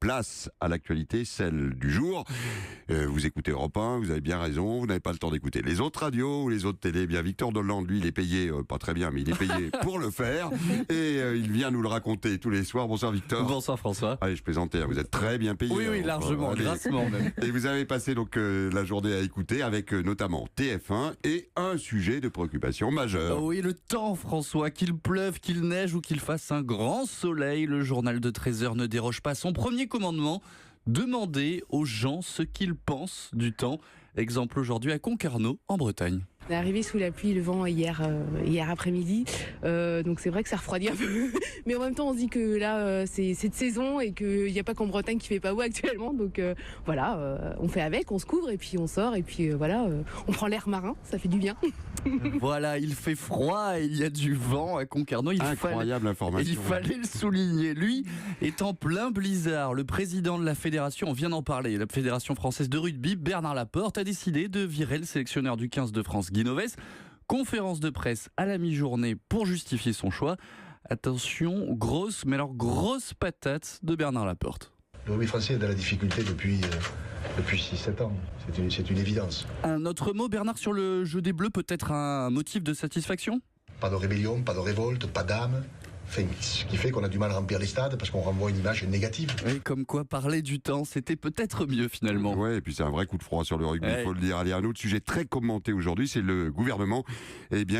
Place à l'actualité, celle du jour. Vous écoutez Europe 1, vous avez bien raison, vous n'avez pas le temps d'écouter les autres radios ou les autres télés. Bien, Victor Dolande, lui, il est payé, pas très bien, mais il est payé pour le faire. Et il vient nous le raconter tous les soirs. Bonsoir Victor. Bonsoir François. Allez, je plaisantais, vous êtes très bien payé. Oui, largement, grassement même. Et vous avez passé donc la journée à écouter avec notamment TF1 et un sujet de préoccupation majeur. Oui, le temps, François, qu'il pleuve, qu'il neige ou qu'il fasse un grand soleil, le journal de 13h ne déroge pas à son premier commandement. Demander aux gens ce qu'ils pensent du temps. Exemple aujourd'hui à Concarneau, en Bretagne. On est arrivé sous la pluie et le vent hier après-midi, donc c'est vrai que ça refroidit un peu. Mais en même temps, on se dit que là, c'est de saison et qu'il n'y a pas qu'en Bretagne qui fait pas beau actuellement. Donc voilà, on fait avec, on se couvre et puis on sort et puis voilà, on prend l'air marin, ça fait du bien. Voilà, il fait froid et il y a du vent à Concarneau. Incroyable information. Il fallait le souligner. Lui est en plein blizzard. Le président de la fédération, on vient d'en parler, la Fédération française de rugby, Bernard Laporte, a décidé de virer le sélectionneur du 15 de France, Guy Novès. Conférence de presse à la mi-journée pour justifier son choix. Attention, grosse patate de Bernard Laporte. Le rugby français est dans la difficulté depuis 6-7 ans. C'est une évidence. Un autre mot, Bernard, sur le jeu des Bleus, peut-être un motif de satisfaction ? Pas de rébellion, pas de révolte, pas d'âme. Enfin, ce qui fait qu'on a du mal à remplir les stades parce qu'on renvoie une image négative. Oui, comme quoi parler du temps, c'était peut-être mieux finalement. Ouais, et puis c'est un vrai coup de froid sur le rugby, il faut le dire. Allez, un autre sujet très commenté aujourd'hui, c'est le gouvernement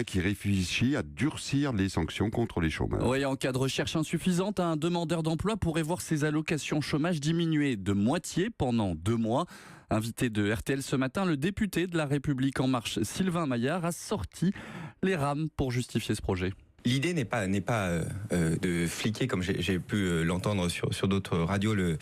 qui réfléchit à durcir les sanctions contre les chômeurs. Oui, en cas de recherche insuffisante, un demandeur d'emploi pourrait voir ses allocations chômage diminuer de moitié pendant 2 mois. Invité de RTL ce matin, le député de La République En Marche, Sylvain Maillard, a sorti les rames pour justifier ce projet. L'idée n'est pas de fliquer, comme j'ai pu l'entendre sur d'autres radios, le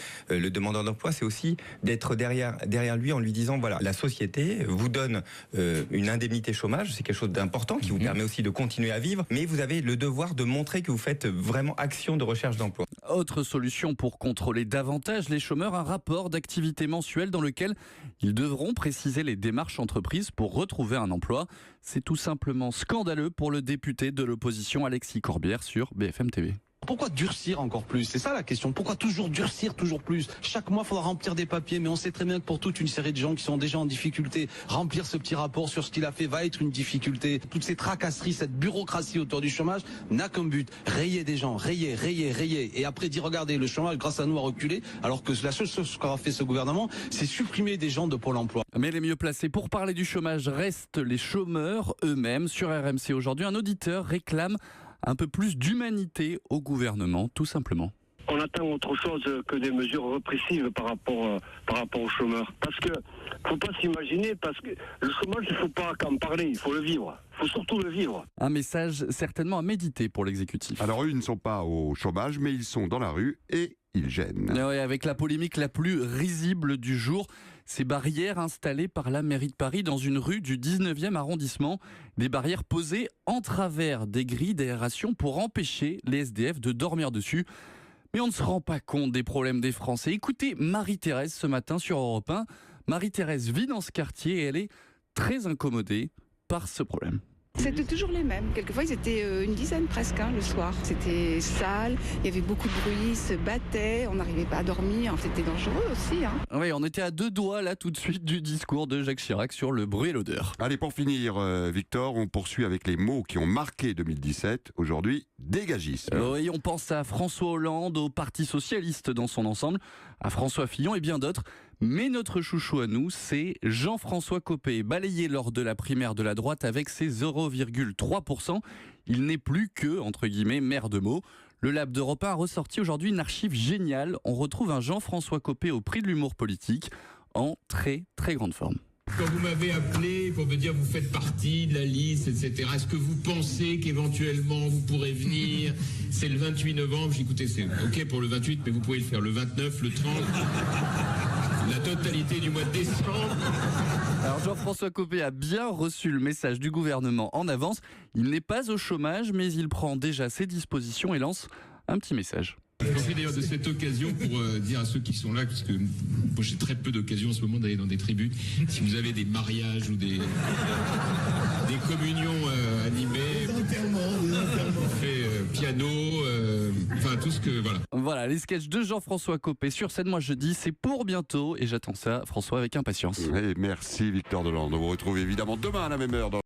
demandeur d'emploi. C'est aussi d'être derrière lui en lui disant, voilà, la société vous donne une indemnité chômage, c'est quelque chose d'important qui vous permet aussi de continuer à vivre, mais vous avez le devoir de montrer que vous faites vraiment action de recherche d'emploi. Autre solution pour contrôler davantage les chômeurs, un rapport d'activité mensuel dans lequel ils devront préciser les démarches entreprises pour retrouver un emploi. C'est tout simplement scandaleux pour le député de l'opposition Alexis Corbière sur BFM TV. Pourquoi durcir encore plus? C'est ça la question. Pourquoi toujours durcir toujours plus? Chaque mois, il faudra remplir des papiers, mais on sait très bien que pour toute une série de gens qui sont déjà en difficulté, remplir ce petit rapport sur ce qu'il a fait va être une difficulté. Toutes ces tracasseries, cette bureaucratie autour du chômage n'a comme but rayer des gens, rayer, et après dire regardez, le chômage grâce à nous a reculé, alors que la seule chose qu'aura fait ce gouvernement, c'est supprimer des gens de Pôle emploi. Mais les mieux placés pour parler du chômage restent les chômeurs eux-mêmes. Sur RMC aujourd'hui, un auditeur réclame un peu plus d'humanité au gouvernement, tout simplement. On attend autre chose que des mesures répressives par rapport aux chômeurs. Parce que faut pas s'imaginer, parce que le chômage, il faut pas qu'en parler, il faut le vivre. Il faut surtout le vivre. Un message certainement à méditer pour l'exécutif. Alors eux, ils ne sont pas au chômage, mais ils sont dans la rue et ils gênent. Ouais, avec la polémique la plus risible du jour, ces barrières installées par la mairie de Paris dans une rue du 19e arrondissement. Des barrières posées en travers des grilles d'aération pour empêcher les SDF de dormir dessus. Mais on ne se rend pas compte des problèmes des Français. Écoutez Marie-Thérèse ce matin sur Europe 1. Marie-Thérèse vit dans ce quartier et elle est très incommodée par ce problème. C'était toujours les mêmes. Quelquefois, ils étaient une dizaine presque le soir. C'était sale, il y avait beaucoup de bruit, ils se battaient, on n'arrivait pas à dormir. C'était dangereux aussi. Oui, on était à 2 doigts là tout de suite du discours de Jacques Chirac sur le bruit et l'odeur. Allez, pour finir, Victor, on poursuit avec les mots qui ont marqué 2017. Aujourd'hui, dégagisme. Oui, on pense à François Hollande, au Parti Socialiste dans son ensemble, à François Fillon et bien d'autres. Mais notre chouchou à nous, c'est Jean-François Copé, balayé lors de la primaire de la droite avec ses 0,3%. Il n'est plus que, entre guillemets, maire de mots. Le Lab d'Europe 1 a ressorti aujourd'hui une archive géniale. On retrouve un Jean-François Copé au prix de l'humour politique en très très grande forme. Quand vous m'avez appelé pour me dire vous faites partie de la liste, etc., est-ce que vous pensez qu'éventuellement vous pourrez venir? C'est le 28 novembre, j'ai écouté, c'est ok pour le 28, mais vous pouvez le faire le 29, le 30, la totalité du mois de décembre. Alors Jean-François Copé a bien reçu le message du gouvernement en avance. Il n'est pas au chômage, mais il prend déjà ses dispositions et lance un petit message. Je profite d'ailleurs de cette occasion pour dire à ceux qui sont là, parce que moi j'ai très peu d'occasions en ce moment d'aller dans des tribunes, si vous avez des mariages ou des communions animées, on fait piano, enfin tout ce que voilà. Voilà, les sketchs de Jean-François Copé sur scène, moi je dis c'est pour bientôt et j'attends ça, François, avec impatience. Et merci Victor Delande. On vous retrouve évidemment demain à la même heure.